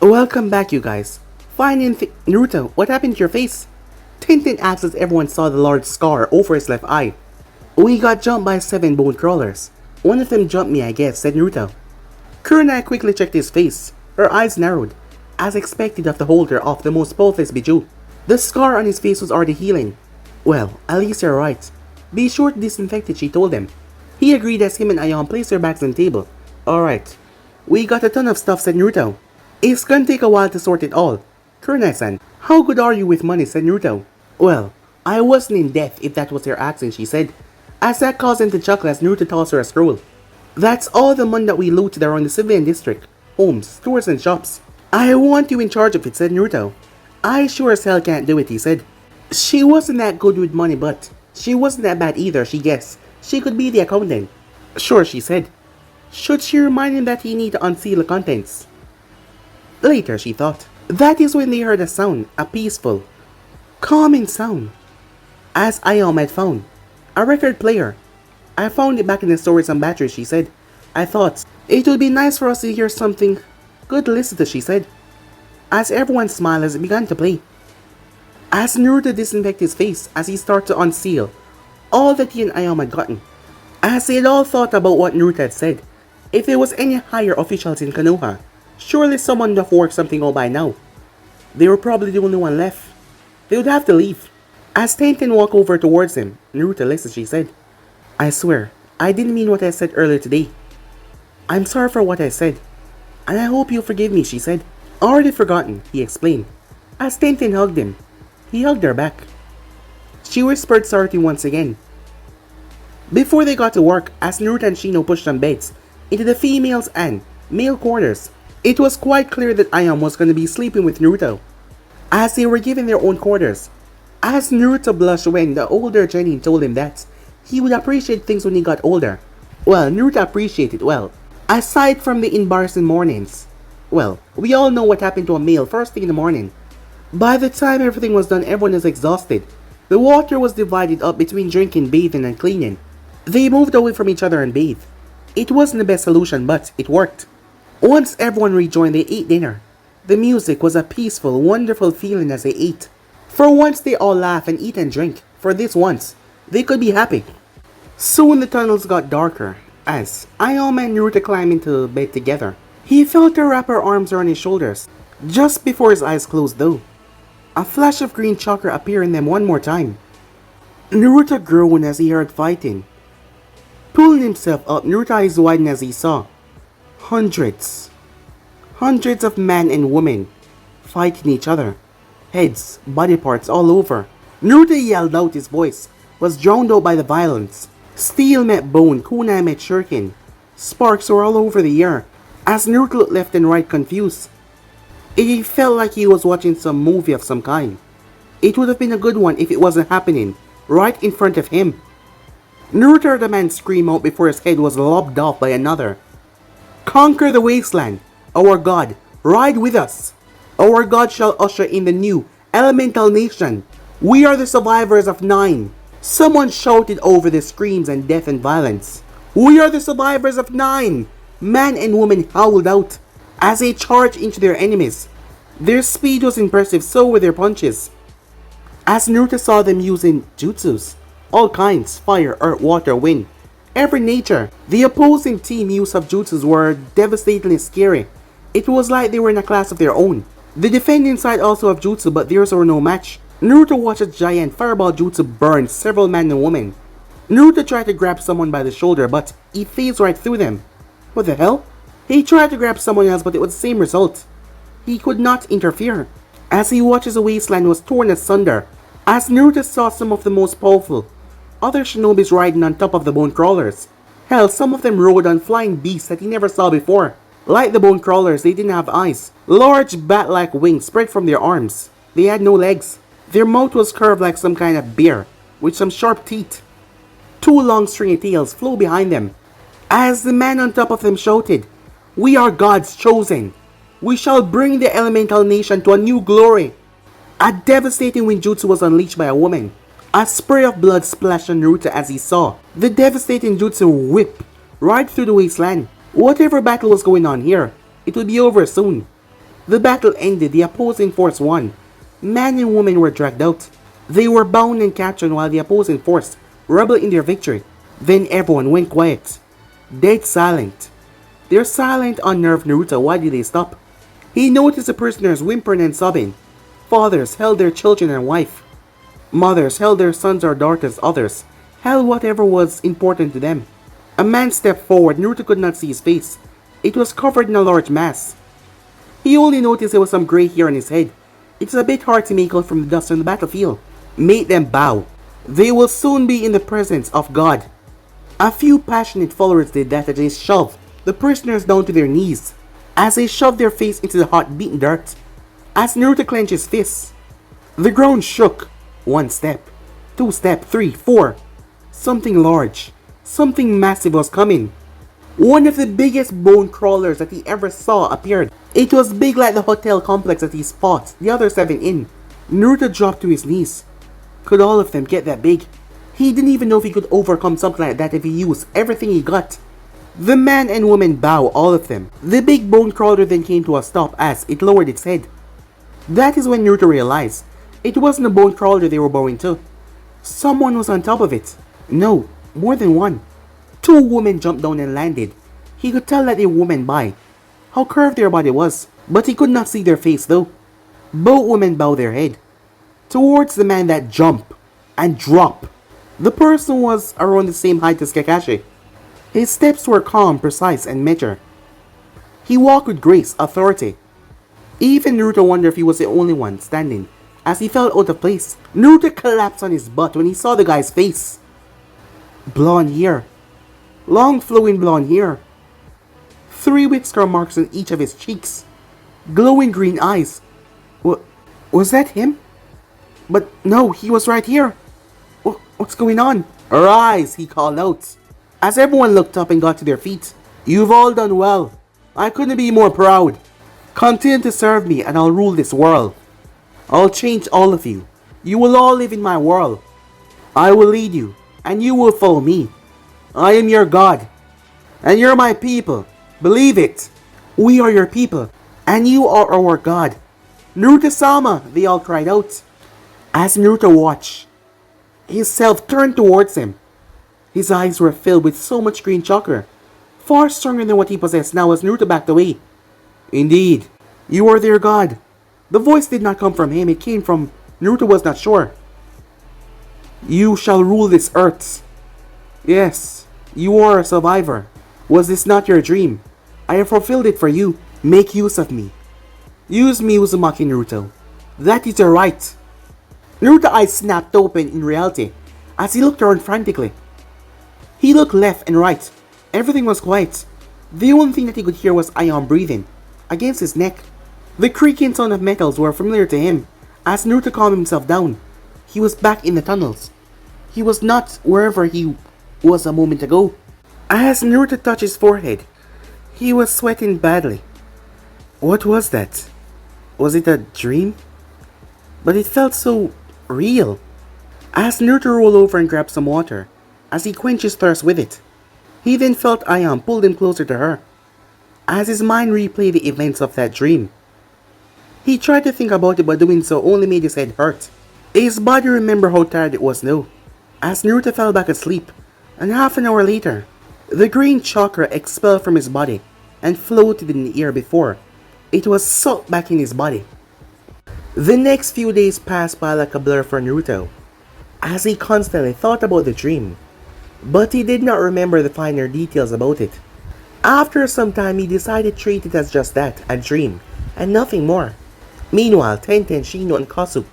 A: Welcome back, you guys. Fine Naruto, what happened to your face? Tenten asked as everyone saw the large scar over his left eye. We got jumped by 7 bone crawlers. One of them jumped me, I guess, said Naruto. Kurina quickly checked his face. Her eyes narrowed, as expected of the holder of the most powerless Biju. The scar on his face was already healing. Well, at least you're right. Be sure to disinfect it, she told him. He agreed as him and Ayan placed their bags on the table. Alright. We got a ton of stuff, said Naruto. It's gonna take a while to sort it all. Kurina-san, how good are you with money, said Naruto. Well, I wasn't in debt if that was your accent, she said, as that caused him to chuckle as Naruto tossed her a scroll. That's all the money that we looted around the civilian district, homes, stores and shops. I want you in charge of it, said Naruto. I sure as hell can't do it, he said. She wasn't that good with money, but she wasn't that bad either, she guessed. She could be the accountant. Sure, she said. Should she remind him that he need to unseal the contents? Later, she thought. That is when they heard a sound, a peaceful, calming sound. As Ayom had found. A record player. I found it back in the store with some batteries, she said. I thought, it would be nice for us to hear something good to listen to, she said. As everyone smiled as it began to play. As Naruto disinfected his face as he started to unseal all that he and Ayom had gotten. As they had all thought about what Naruto had said, if there was any higher officials in Konoha, surely someone would have worked something out by now. They were probably the only one left. They would have to leave. As Tenten walked over towards him, Naruto listened, she said. I swear, I didn't mean what I said earlier today. I'm sorry for what I said, and I hope you'll forgive me, she said. Already forgotten, he explained. As Tenten hugged him, he hugged her back. She whispered sorry to him once again. Before they got to work, as Naruto and Shino pushed on beds into the females' and male quarters, it was quite clear that Ayam was going to be sleeping with Naruto, as they were given their own quarters. As Naruto blushed when the older Genin told him that he would appreciate things when he got older. Well, Naruto appreciated well, aside from the embarrassing mornings. Well, we all know what happened to a male first thing in the morning. By the time everything was done, everyone was exhausted. The water was divided up between drinking, bathing, and cleaning. They moved away from each other and bathed. It wasn't the best solution, but it worked. Once everyone rejoined, they ate dinner. The music was a peaceful, wonderful feeling as they ate. For once, they all laughed and eat and drink. For this once, they could be happy. Soon the tunnels got darker, as Ayoma and Naruto climbed into bed together. He felt her wrap her arms around his shoulders, just before his eyes closed though. A flash of green chakra appeared in them one more time. Naruto groaned as he heard fighting. Pulling himself up, Naruto's eyes widened as he saw hundreds of men and women fighting each other. Heads, body parts all over. Naruto yelled out, his voice was drowned out by the violence. Steel met bone, kunai met shuriken. Sparks were all over the air as Naruto looked left and right confused. It felt like he was watching some movie of some kind. It would have been a good one if it wasn't happening right in front of him. Naruto heard a man scream out before his head was lobbed off by another. Conquer the wasteland, our God, ride with us. Our God shall usher in the new elemental nation. We are the survivors of 9. Someone shouted over the screams and death and violence. We are the survivors of 9. Man and woman howled out as they charged into their enemies. Their speed was impressive, so were their punches. As Naruto saw them using jutsus, all kinds, fire, earth, water, wind, every nature. The opposing team use of jutsus were devastatingly scary. It was like they were in a class of their own. The defending side also have jutsu, but theirs were no match. Naruto watched a giant fireball jutsu burn several men and women. Naruto tried to grab someone by the shoulder, but he phased right through them. What the hell? He tried to grab someone else, but it was the same result. He could not interfere. As he watched, the wasteland was torn asunder. As Naruto saw some of the most powerful other shinobis riding on top of the bone crawlers. Hell, some of them rode on flying beasts that he never saw before. Like the bone crawlers, they didn't have eyes. Large bat-like wings spread from their arms. They had no legs. Their mouth was curved like some kind of bear, with some sharp teeth. 2 long stringy tails flew behind them. As the man on top of them shouted, "We are God's chosen." We shall bring the elemental nation to a new glory. A devastating Winjutsu was unleashed by a woman. A spray of blood splashed on Naruto as he saw the devastating jutsu whip right through the wasteland. Whatever battle was going on here, it would be over soon. The battle ended, the opposing force won. Man and woman were dragged out. They were bound and captured while the opposing force reveled in their victory. Then everyone went quiet. Dead silent. Their silent unnerved Naruto. Why did they stop? He noticed the prisoners whimpering and sobbing. Fathers held their children and wife. Mothers held their sons or daughters. Others held whatever was important to them. A man stepped forward. Naruto could not see his face. It was covered in a large mass. He only noticed there was some grey hair on his head. It was a bit hard to make out from the dust on the battlefield. Made them bow. They will soon be in the presence of God. A few passionate followers did that as they shoved the prisoners down to their knees. As they shoved their face into the hot beaten dirt. As Naruto clenched his fists. The ground shook. 1 step. 2 step. 3. 4. Something large. Something massive was coming. One of the biggest bone crawlers that he ever saw appeared. It was big like the hotel complex that he fought the other 7 in. Naruto dropped to his knees. Could all of them get that big? He didn't even know if he could overcome something like that if he used everything he got. The man and woman bow, all of them. The big bone crawler then came to a stop as it lowered its head. That is when Naruto realized it wasn't a bone crawler they were bowing to. Someone was on top of it. No, more than one. 2 women jumped down and landed. He could tell that they were women by how curved their body was, but he could not see their face though. Both women bowed their head towards the man that jumped and dropped. The person was around the same height as Kakashi. His steps were calm, precise, and measured. He walked with grace, authority. Even Naruto wondered if he was the only one standing, as he felt out of place. Naruto collapsed on his butt when he saw the guy's face. Blonde hair. Long flowing blonde hair. 3 whisker marks on each of his cheeks. Glowing green eyes. Was that him? But no, he was right here. What's going on? Arise, he called out. As everyone looked up and got to their feet. You've all done well. I couldn't be more proud. Continue to serve me and I'll rule this world. I'll change all of you. You will all live in my world. I will lead you and you will follow me. I am your God and you're my people. Believe it. We are your people and you are our God. Naruto-sama, they all cried out. As Naruto watched, himself turned towards him. His eyes were filled with so much green chakra, far stronger than what he possessed now as Naruto backed away. Indeed, you are their God. The voice did not come from him, it came from Naruto was not sure. You shall rule this earth. Yes, you are a survivor. Was this not your dream? I have fulfilled it for you. Make use of me. Use me, Uzumaki Naruto. That is your right. Naruto's eyes snapped open in reality as he looked around frantically. He looked left and right. Everything was quiet. The only thing that he could hear was Aion breathing against his neck. The creaking sound of metals were familiar to him. As Naruto calmed himself down, he was back in the tunnels. He was not wherever he was a moment ago. As Naruto touched his forehead, he was sweating badly. What was that? Was it a dream? But it felt so real. As Naruto rolled over and grabbed some water, as he quenched his thirst with it, he then felt Aion pull him closer to her. As his mind replayed the events of that dream, he tried to think about it, but doing so only made his head hurt. His body remembered how tired it was now. As Naruto fell back asleep, and half an hour later, the green chakra expelled from his body and floated in the air before it was sucked back in his body. The next few days passed by like a blur for Naruto, as he constantly thought about the dream, but he did not remember the finer details about it. After some time, he decided to treat it as just that, a dream, and nothing more. Meanwhile, Tenten, Shino, and Kasuke,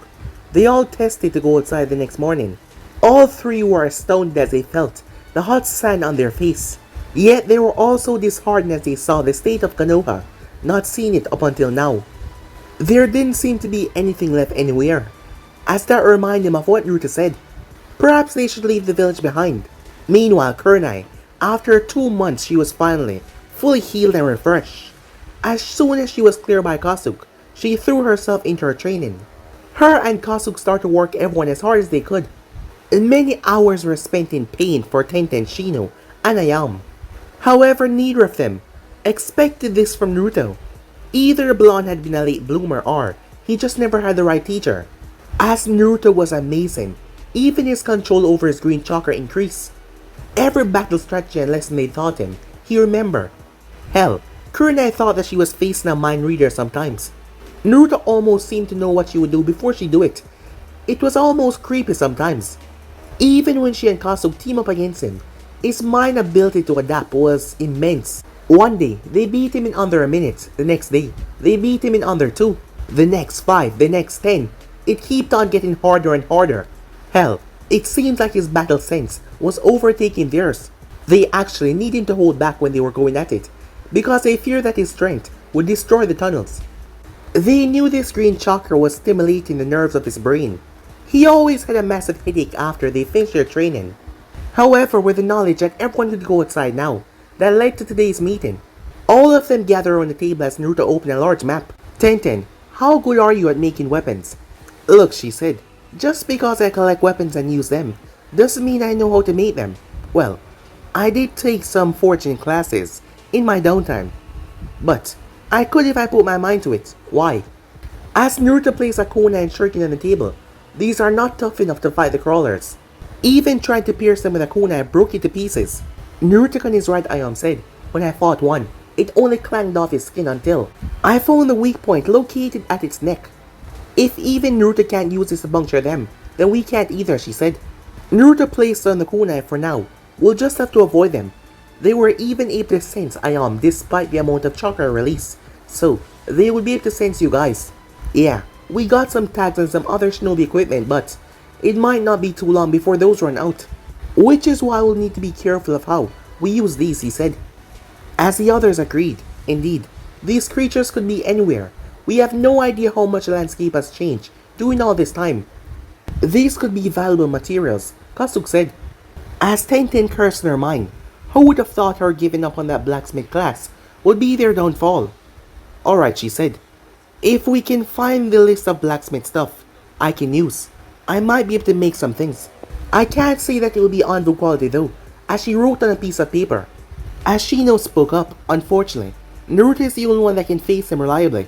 A: they all tested to go outside the next morning. All 3 were astounded as they felt the hot sand on their face. Yet they were also disheartened as they saw the state of Konoha, not seen it up until now. There didn't seem to be anything left anywhere, as that reminded him of what Naruto said. Perhaps they should leave the village behind. Meanwhile, Kurenai, after 2 months, she was finally fully healed and refreshed. As soon as she was cleared by Kasuke, she threw herself into her training. Her and Kasuke started to work everyone as hard as they could. Many hours were spent in pain for Tenten, Shino, and Ayam. However, neither of them expected this from Naruto. Either the blonde had been a late bloomer or he just never had the right teacher. As Naruto was amazing, even his control over his green chakra increased. Every battle strategy and lesson they taught him, he remembered. Hell, Kurenai thought that she was facing a mind reader sometimes. Naruto almost seemed to know what she would do before she do it. It was almost creepy sometimes. Even when she and Kasuke team up against him, his mind ability to adapt was immense. One day, they beat him in under a minute. The next day, they beat him in under 2. The next 5, the next 10. It kept on getting harder and harder. Hell, it seemed like his battle sense was overtaking theirs. They actually need him to hold back when they were going at it, because they feared that his strength would destroy the tunnels. They knew this green chakra was stimulating the nerves of his brain. He always had a massive headache after they finished their training. However, with the knowledge that everyone could go outside now, that led to today's meeting. All of them gathered around the table as Naruto opened a large map. Tenten, how good are you at making weapons? Look, she said, just because I collect weapons and use them, doesn't mean I know how to make them. Well, I did take some fortune classes in my downtime, but I could if I put my mind to it. Why? As Naruto placed a kunai and shuriken on the table, these are not tough enough to fight the crawlers. Even trying to pierce them with a kunai broke it to pieces. Naruto on his right arm said, when I fought one, it only clanged off his skin until I found the weak point located at its neck. If even Naruto can't use this to puncture them, then we can't either, she said. Naruto placed on the kunai for now. We'll just have to avoid them. They were even able to sense Ayam despite the amount of chakra release, so they would be able to sense you guys. Yeah, we got some tags and some other shinobi equipment, but it might not be too long before those run out. Which is why we'll need to be careful of how we use these, he said. As the others agreed, indeed, these creatures could be anywhere. We have no idea how much the landscape has changed during all this time. These could be valuable materials, Kasuke said. As Tenten cursed in her mind, who would have thought her giving up on that blacksmith class would be their downfall? Alright, she said. If we can find the list of blacksmith stuff I can use, I might be able to make some things. I can't say that it will be envoy quality though, as she wrote on a piece of paper. As Shino spoke up, unfortunately, Naruto is the only one that can face him reliably.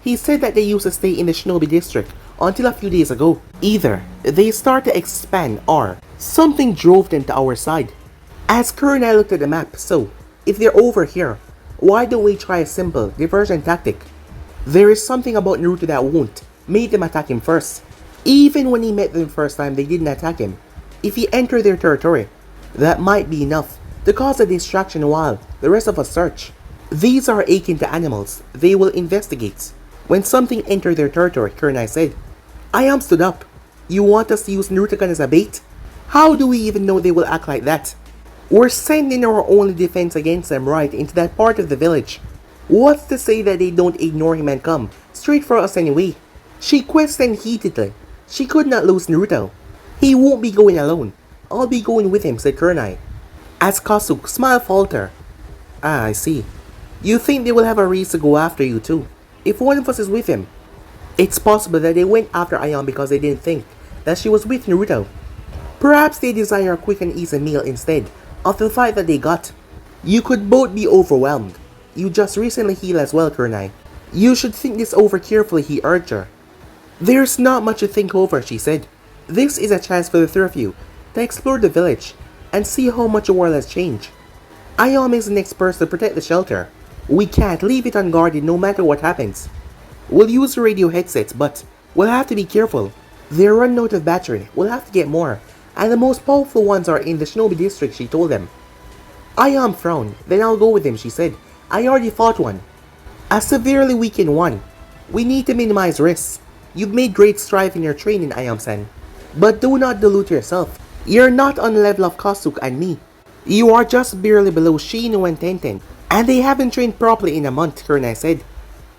A: He said that they used to stay in the Shinobi district until a few days ago. Either they started to expand or something drove them to our side. As Kurenai looked at the map, so if they're over here, why don't we try a simple diversion tactic? There is something about Naruto that won't make them attack him first. Even when he met them first time, they didn't attack him. If he entered their territory, that might be enough to cause a distraction while the rest of us search. These are akin to animals. They will investigate. When something entered their territory, Kurenai said. Ayam stood up. You want us to use Naruto-kun as a bait? How do we even know they will act like that? We're sending our only defense against them right into that part of the village. What's to say that they don't ignore him and come straight for us anyway? She questioned heatedly. She could not lose Naruto. He won't be going alone. I'll be going with him, said Kurenai. As Kasuke smile faltered. Ah, I see. You think they will have a reason to go after you too, if one of us is with him. It's possible that they went after Ayam because they didn't think that she was with Naruto. Perhaps they desire a quick and easy meal instead of the fight that they got. You could both be overwhelmed. You just recently healed as well, Kurenai. You should think this over carefully, he urged her. There's not much to think over, she said. This is a chance for the three of you to explore the village and see how much the world has changed. Ayam is the next person to protect the shelter. We can't leave it unguarded no matter what happens. We'll use the radio headsets, but we'll have to be careful. They're running out of battery. We'll have to get more. And the most powerful ones are in the Shinobi district, she told them. Ayam frowned. Then I'll go with him, she said. I already fought one. A severely weakened one. We need to minimize risks. You've made great strides in your training, Ayam-san. But do not dilute yourself. You're not on the level of Kasuke and me. You are just barely below Shino and Tenten. And they haven't trained properly in a month, Kurenai said.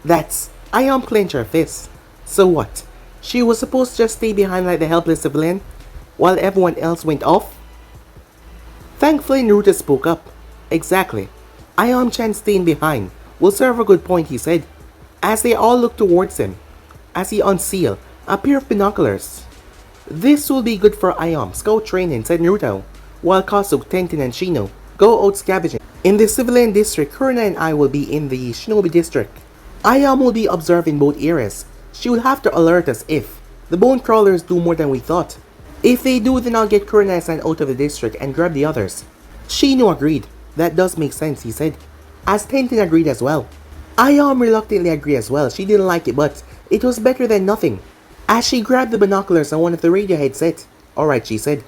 A: That's... Ayam clenched her fists. So what? She was supposed to just stay behind like the helpless civilian, while everyone else went off? Thankfully, Naruto spoke up. Exactly. Ayam-chan staying behind, will serve a good point, he said, as they all looked towards him, as he unsealed a pair of binoculars. This will be good for Ayam, scout training, said Naruto, while Kasuke, Tenten, and Shino go out scavenging. In the civilian district, Kurna and I will be in the Shinobi district. Ayam will be observing both areas. She will have to alert us if the bone crawlers do more than we thought. If they do, then I'll get Kurna sent out of the district and grab the others. Shino agreed. That does make sense, he said, as Tenten agreed as well. Ayam reluctantly agreed as well. She didn't like it, but it was better than nothing, as she grabbed the binoculars and one of the radio headsets. Alright, she said.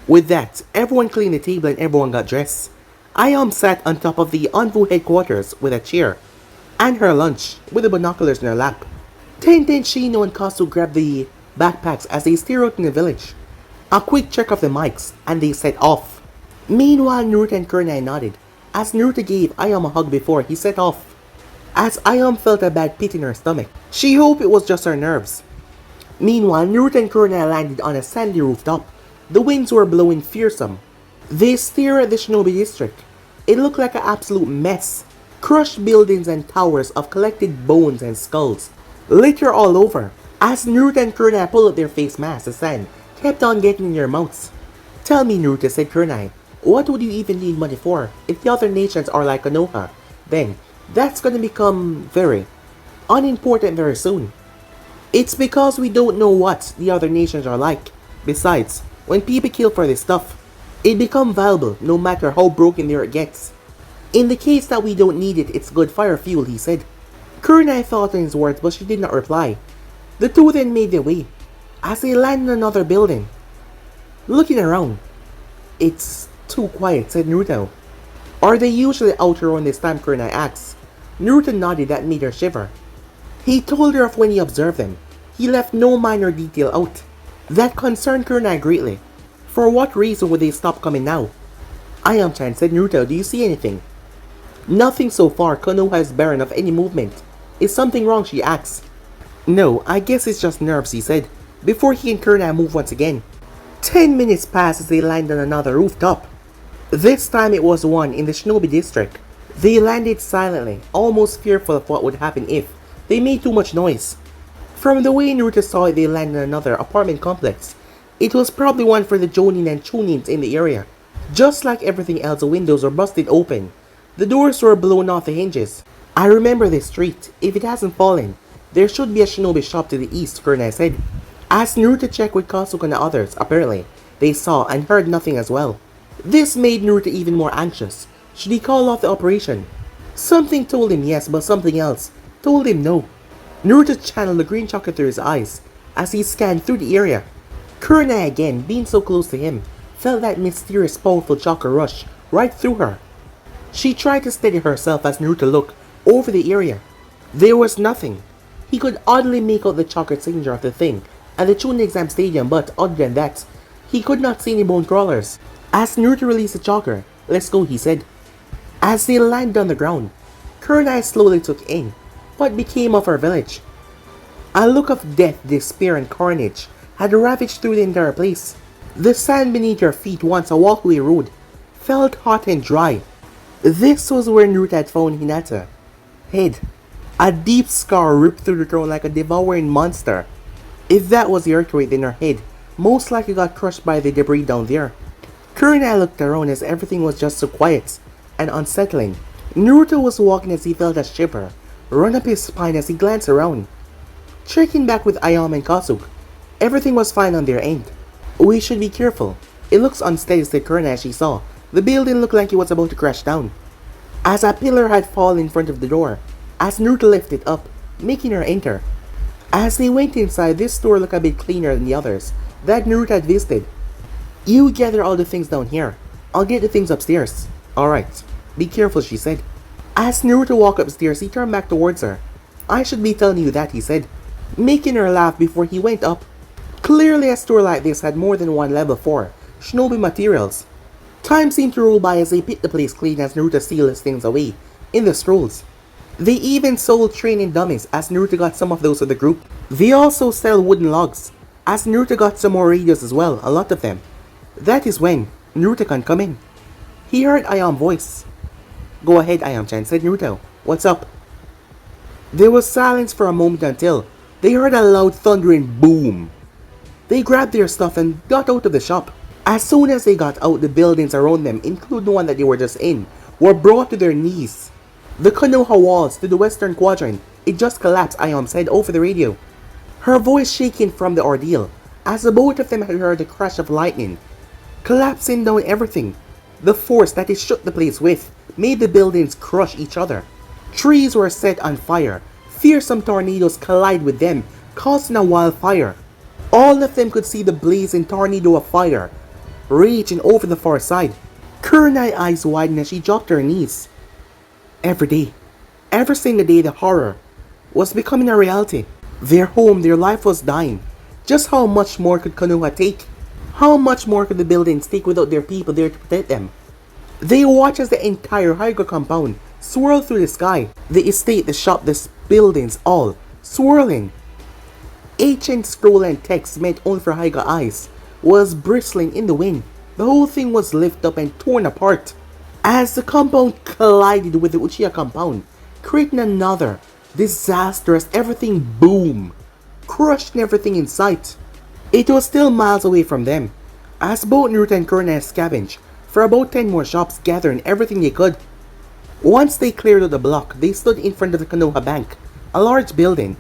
A: With that, everyone cleaned the table and everyone got dressed. Ayam sat on top of the Anvu headquarters with a chair and her lunch with the binoculars in her lap. Tenten, Shino, and Kasu grabbed the backpacks as they steered out in the village. A quick check of the mics and they set off. Meanwhile, Naruto and Kurna nodded as Naruto gave Ayam a hug before he set off, as Ayam felt a bad pit in her stomach. She hoped it was just her nerves. Meanwhile, Naruto and Kurna landed on a sandy rooftop. The winds were blowing fearsome. They stared at the Shinobi district. It looked like an absolute mess. Crushed buildings and towers of collected bones and skulls. Litter all over. As Naruto and Kurna pulled up their face masks, the sand kept on getting in their mouths. Tell me, Naruto, said Kurna, what would you even need money for? If the other nations are like Konoha, then that's gonna become very unimportant very soon. It's because we don't know what the other nations are like. Besides, when people kill for this stuff, it becomes valuable no matter how broken there it gets. In the case that we don't need it, it's good fire fuel, he said. Kurna thought on his words, but she did not reply. The two then made their way, as they landed in another building. Looking around, it's too quiet, said Naruto. Are they usually out around this time, Kurna asked. Naruto nodded. That made her shiver. He told her of when he observed them. He left no minor detail out. That concerned Kurna greatly. For what reason would they stop coming now? Ayam-chan, said Naruto, do you see anything? Nothing so far. Konoha is barren of any movement. Is something wrong, she asked. No, I guess it's just nerves, he said, before he and Kurna moved once again. 10 minutes passed as they landed on another rooftop. This time it was one in the Shinobi district. They landed silently, almost fearful of what would happen if they made too much noise. From the way Naruto saw it, they landed in another apartment complex. It was probably one for the Jonin and Chunins in the area. Just like everything else, the windows were busted open. The doors were blown off the hinges. I remember this street. If it hasn't fallen, there should be a Shinobi shop to the east, Kurna said. As Naruto checked with Kasuke and the others, apparently, they saw and heard nothing as well. This made Naruto even more anxious. Should he call off the operation? Something told him yes, but something else told him no. Naruto channeled the green chakra through his eyes as he scanned through the area. Kurna, again, being so close to him, felt that mysterious powerful chakra rush right through her. She tried to steady herself as Naruto looked over the area. There was nothing. He could oddly make out the chakra signature of the thing at the Chunin exam stadium, but other than that, he could not see any bone crawlers. As Naruto released the chakra, let's go, he said. As they landed on the ground, Kurna slowly took in what became of her village. A look of death, despair, and carnage had ravaged through the entire place. The sand beneath her feet, once a walkway road, felt hot and dry. This was where Naruto had found Hinata. Head. A deep scar ripped through the throat like a devouring monster. If that was the earthquake, then her head most likely got crushed by the debris down there. Kurna looked around as everything was just so quiet and unsettling. Naruto was walking as he felt a shiver run up his spine as he glanced around. Checking back with Ayam and Kasuke, everything was fine on their end. We should be careful. It looks unsteady, said Kurna as she saw the building looked like it was about to crash down, as a pillar had fallen in front of the door, as Naruto lifted it up, making her enter. As they went inside, this store looked a bit cleaner than the others that Naruto had visited. You gather all the things down here. I'll get the things upstairs. Alright. Be careful, she said. As Naruto walked upstairs, he turned back towards her. I should be telling you that, he said, making her laugh before he went up. Clearly a store like this had more than one level for Shinobi materials. Time seemed to roll by as they picked the place clean as Naruto sealed his things away in the scrolls. They even sold training dummies as Naruto got some of those of the group. They also sell wooden logs as Naruto got some more radios as well, a lot of them. That is when Naruto can come in. He heard Ayam's voice. Go ahead, Ayam-chan, said Naruto. What's up? There was silence for a moment until they heard a loud thundering boom. They grabbed their stuff and got out of the shop. As soon as they got out, the buildings around them, including the one that they were just in, were brought to their knees. The Konoha walls to the western quadrant, it just collapsed, Ayom said over the radio, her voice shaking from the ordeal, as the both of them had heard the crash of lightning, collapsing down everything. The force that it shook the place with made the buildings crush each other. Trees were set on fire. Fearsome tornadoes collide with them, causing a wildfire. All of them could see the blazing tornado of fire raging over the far side. Kurenai's eyes widened as she dropped to her knees. Every day, every single day, the horror was becoming a reality. Their home, their life was dying. Just how much more could Konoha take? How much more could the buildings take without their people there to protect them? They watched as the entire Hygo compound swirled through the sky. The estate, the shop, the buildings, all swirling. Ancient scroll and text meant only for Hygo eyes was bristling in the wind. The whole thing was lifted up and torn apart as the compound collided with the Uchiha compound, creating another disastrous everything boom, crushing everything in sight. It was still miles away from them, as both Naruto and Kurenai scavenged for about 10 more shops, gathering everything they could. Once they cleared out the block, they stood in front of the Konoha Bank, a large building.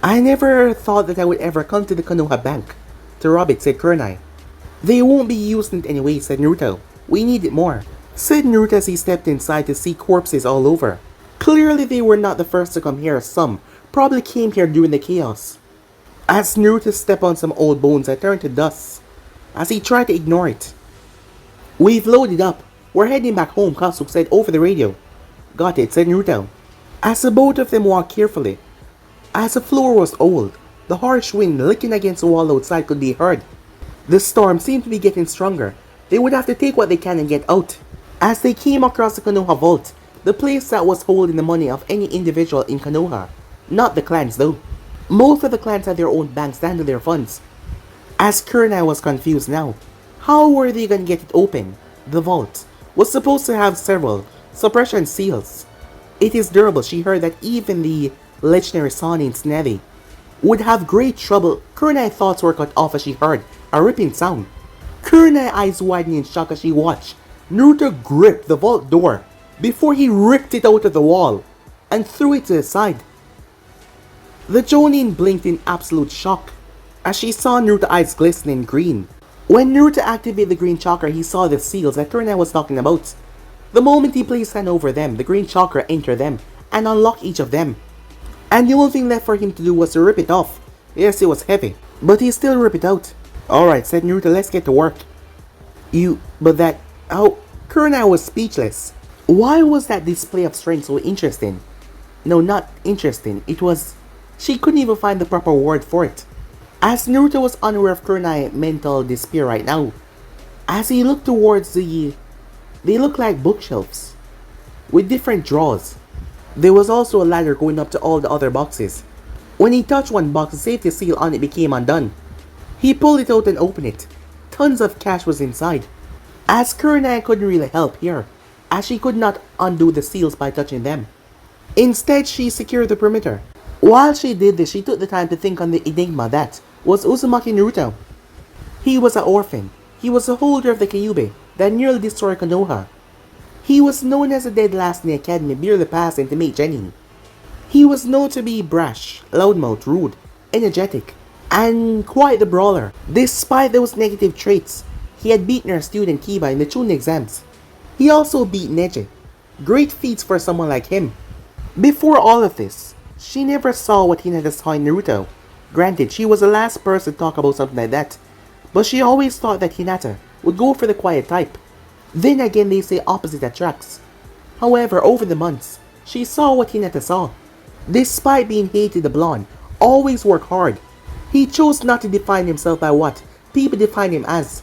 A: I never thought that I would ever come to the Konoha Bank to rob it, said Kurenai. They won't be using it anyway, said Naruto. We need it more, said Naruto as he stepped inside to see corpses all over. Clearly they were not the first to come here. Some probably came here during the chaos. As Naruto stepped on some old bones that turned to dust, as he tried to ignore it. We've loaded up. We're heading back home, Kasuke said over the radio. Got it, said Naruto. As the both of them walked carefully, as the floor was old, the harsh wind licking against the wall outside could be heard. The storm seemed to be getting stronger. They would have to take what they can and get out. As they came across the Konoha Vault, the place that was holding the money of any individual in Konoha. Not the clans though. Most of the clans had their own banks to handle their funds. As Kurenai was confused now. How were they gonna get it open? The vault was supposed to have several suppression seals. It is durable. She heard that even the legendary Sonin's Navy would have great trouble. Kurenai's thoughts were cut off as she heard a ripping sound. Kurenai's eyes widened in shock as she watched Naruto grip the vault door before he ripped it out of the wall and threw it to the side. The Chunin blinked in absolute shock as she saw Naruto's eyes glistening green. When Naruto activated the green chakra, he saw the seals that Kurenai was talking about. The moment he placed hand over them, the green chakra entered them and unlocked each of them. And the only thing left for him to do was to rip it off. Yes, it was heavy, but he still ripped it out. Alright, said Naruto, let's get to work. Kurenai was speechless. Why was that display of strength so interesting? No, not interesting. She couldn't even find the proper word for it. As Naruto was unaware of Kurenai's mental despair right now, as he looked towards they looked like bookshelves with different drawers. There was also a ladder going up to all the other boxes. When he touched one box, the safety seal on it became undone. He pulled it out and opened it. Tons of cash was inside. As Kurenai couldn't really help here, as she could not undo the seals by touching them. Instead, she secured the perimeter. While she did this, she took the time to think on the enigma that was Uzumaki Naruto. He was an orphan. He was the holder of the Kyuubi that nearly destroyed Konoha. He was known as a dead last in the academy, merely passing to meet Genin. He was known to be brash, loudmouth, rude, energetic, and quite the brawler. Despite those negative traits, he had beaten her student Kiba in the Chunin exams. He also beat Neji. Great feats for someone like him. Before all of this, she never saw what Hinata saw in Naruto. Granted, she was the last person to talk about something like that, but she always thought that Hinata would go for the quiet type. Then again, they say opposite attracts. However, over the months, she saw what Hinata saw. Despite being hated, the blonde always worked hard. He chose not to define himself by what people define him as.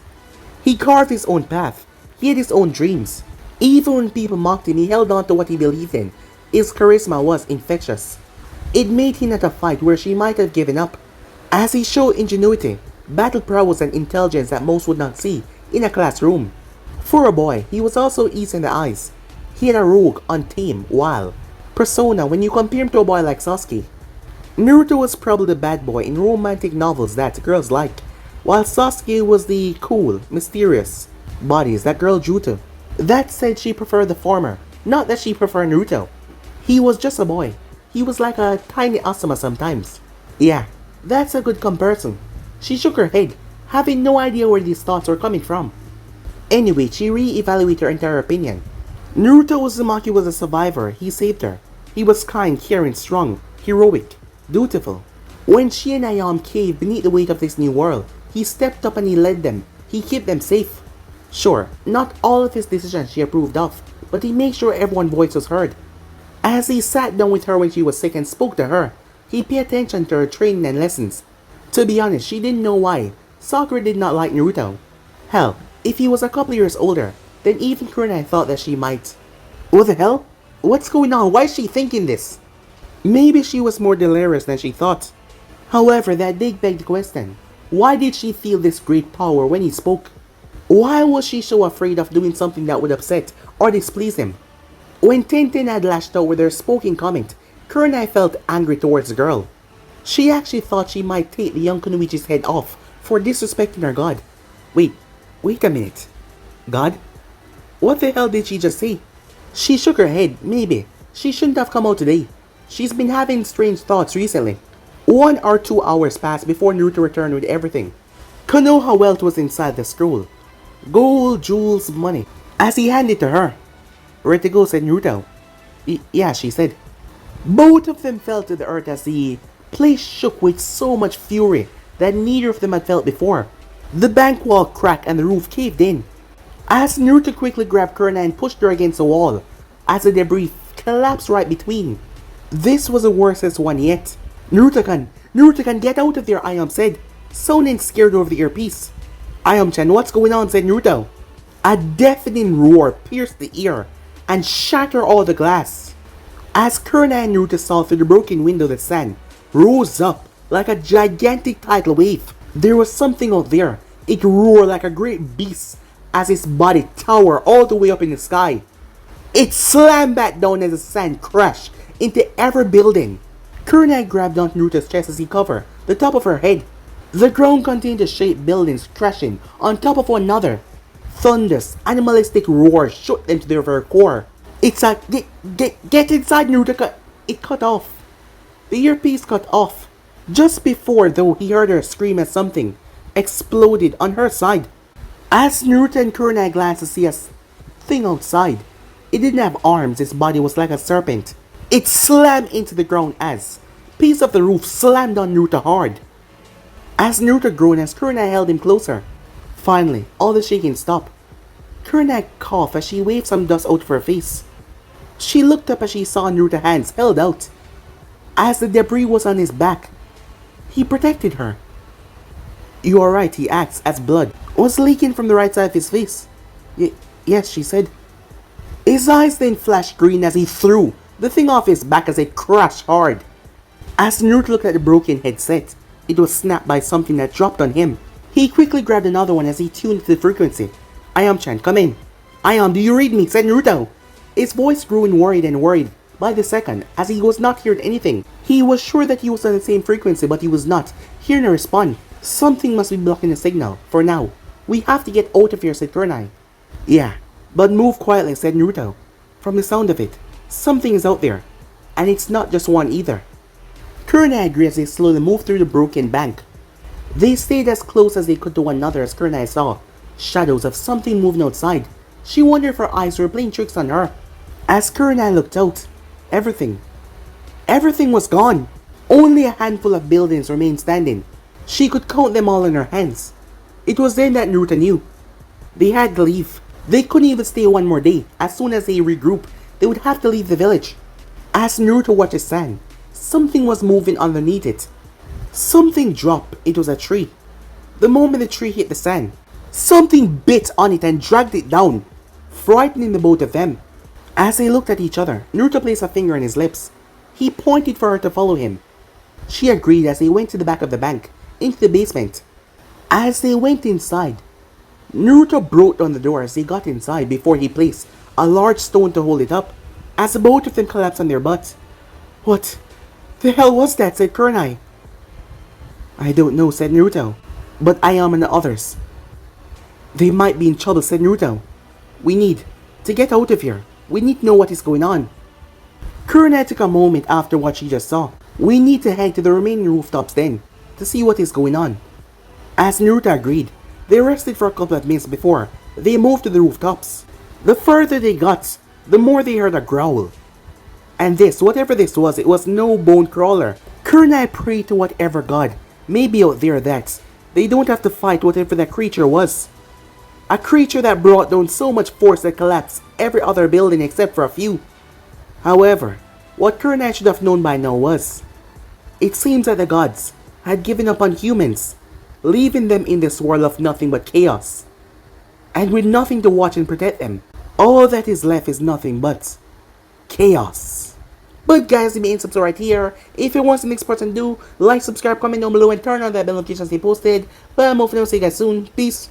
A: He carved his own path. He had his own dreams. Even when people mocked him, he held on to what he believed in. His charisma was infectious. It made Hinata fight where she might have given up. As he showed ingenuity, battle prowess and intelligence that most would not see in a classroom. For a boy, he was also easy in the eyes. He had a rogue, untamed, wild persona when you compare him to a boy like Sasuke. Naruto was probably the bad boy in romantic novels that girls like, while Sasuke was the cool, mysterious bodies that girls drew to. That said, she preferred the former, not that she preferred Naruto. He was just a boy. He was like a tiny Asuma sometimes. Yeah, that's a good comparison. She shook her head, having no idea where these thoughts were coming from. Anyway, she re-evaluated her entire opinion. Naruto Uzumaki was a survivor. He saved her. He was kind, caring, strong, heroic, dutiful. When she and Ayam caved beneath the weight of this new world, he stepped up and he led them. He kept them safe. Sure, not all of his decisions she approved of, but he made sure everyone's voice was heard. As he sat down with her when she was sick and spoke to her, he paid attention to her training and lessons. To be honest, she didn't know why. Sakura did not like Naruto. Hell, if he was a couple years older, then even Kurenai thought that she might. What the hell? What's going on? Why is she thinking this? Maybe she was more delirious than she thought. However, that did beg the question. Why did she feel this great power when he spoke? Why was she so afraid of doing something that would upset or displease him? When Tenten had lashed out with her spoken comment, Kurenai felt angry towards the girl. She actually thought she might take the young Kunoichi's head off for disrespecting her god. Wait a minute. God? What the hell did she just say? She shook her head. Maybe. She shouldn't have come out today. She's been having strange thoughts recently. 1 or 2 hours passed before Naruto returned with everything. Konoha wealth was inside the scroll. Gold, jewels, money. As he handed it to her. Where to go, said Naruto. Yeah, she said. Both of them fell to the earth as the place shook with so much fury that neither of them had felt before. The bank wall cracked and the roof caved in. As Naruto quickly grabbed Kurenai and pushed her against the wall, as the debris collapsed right between. This was the worstest one yet. Naruto-kan, get out of there, Ayam said, sounding scared over the earpiece. Ayam-chan, what's going on, said Naruto. A deafening roar pierced the ear and shattered all the glass. As Kurenai and Naruto saw through the broken window, the sun rose up like a gigantic tidal wave. There was something out there. It roared like a great beast as its body towered all the way up in the sky. It slammed back down as the sand crashed into every building. Kurenai grabbed onto Naruto's chest as he covered the top of her head. The ground continued to shake, buildings crashing on top of one another. Thunderous, animalistic roars shook them to their very core. It's a get inside, Naruto. It cut off. The earpiece cut off. Just before, though, he heard her scream as something exploded on her side. As Naruto and Kurenai glanced to see a thing outside, it didn't have arms. Its body was like a serpent. It slammed into the ground as a piece of the roof slammed on Naruto hard. As Naruto groaned as Kurenai held him closer. Finally, all the shaking stopped. Kurenai coughed as she waved some dust out of her face. She looked up as she saw Naruto's hands held out. As the debris was on his back, he protected her. You are right, he asked, as blood was leaking from the right side of his face. Yes, she said. His eyes then flashed green as he threw the thing off his back as it crashed hard. As Naruto looked at the broken headset, it was snapped by something that dropped on him. He quickly grabbed another one as he tuned to the frequency. Ayam-chan, come in. Ayam, do you read me? Said Naruto. His voice grew worried and worried by the second as he was not hearing anything. He was sure that he was on the same frequency, but he was not hearing a response. Something must be blocking the signal. For now, we have to get out of here, said Kurenai. Yeah, but move quietly, said Naruto. From the sound of it, something is out there. And it's not just one either. Kurenai agreed as they slowly moved through the broken bank. They stayed as close as they could to one another as Kurenai saw shadows of something moving outside. She wondered if her eyes were playing tricks on her. As Kurenai looked out, everything was gone. Only a handful of buildings remained standing. She could count them all in her hands. It was then that Naruto knew. They had to leave. They couldn't even stay one more day. As soon as they regrouped, they would have to leave the village. As Naruto watched the sand, something was moving underneath it. Something dropped. It was a tree. The moment the tree hit the sand, something bit on it and dragged it down, frightening the both of them. As they looked at each other, Naruto placed a finger on his lips. He pointed for her to follow him. She agreed as they went to the back of the bank, into the basement. As they went inside, Naruto broke down the door as they got inside before he placed a large stone to hold it up. as both of them collapsed on their butts. What the hell was that? Said Kurenai. I don't know, said Naruto. But I am and the others. They might be in trouble, said Naruto. We need to get out of here. We need to know what is going on. Kurenai took a moment after what she just saw. We need to head to the remaining rooftops then, to see what is going on. As Naruto agreed, they rested for a couple of minutes before they moved to the rooftops. The further they got, the more they heard a growl. And this, whatever this was, it was no bone crawler. Kurenai prayed to whatever god may be out there that they don't have to fight whatever that creature was. A creature that brought down so much force that collapsed every other building except for a few. However, what Kurenai should have known by now was, it seems that the gods had given up on humans, leaving them in this world of nothing but chaos. And with nothing to watch and protect them, all that is left is nothing but chaos. But guys, leave me in subscribe right here. If you want the next person to do, like, subscribe, comment down below, and turn on that bell notification to stay posted. But I'm off now, see you guys soon. Peace.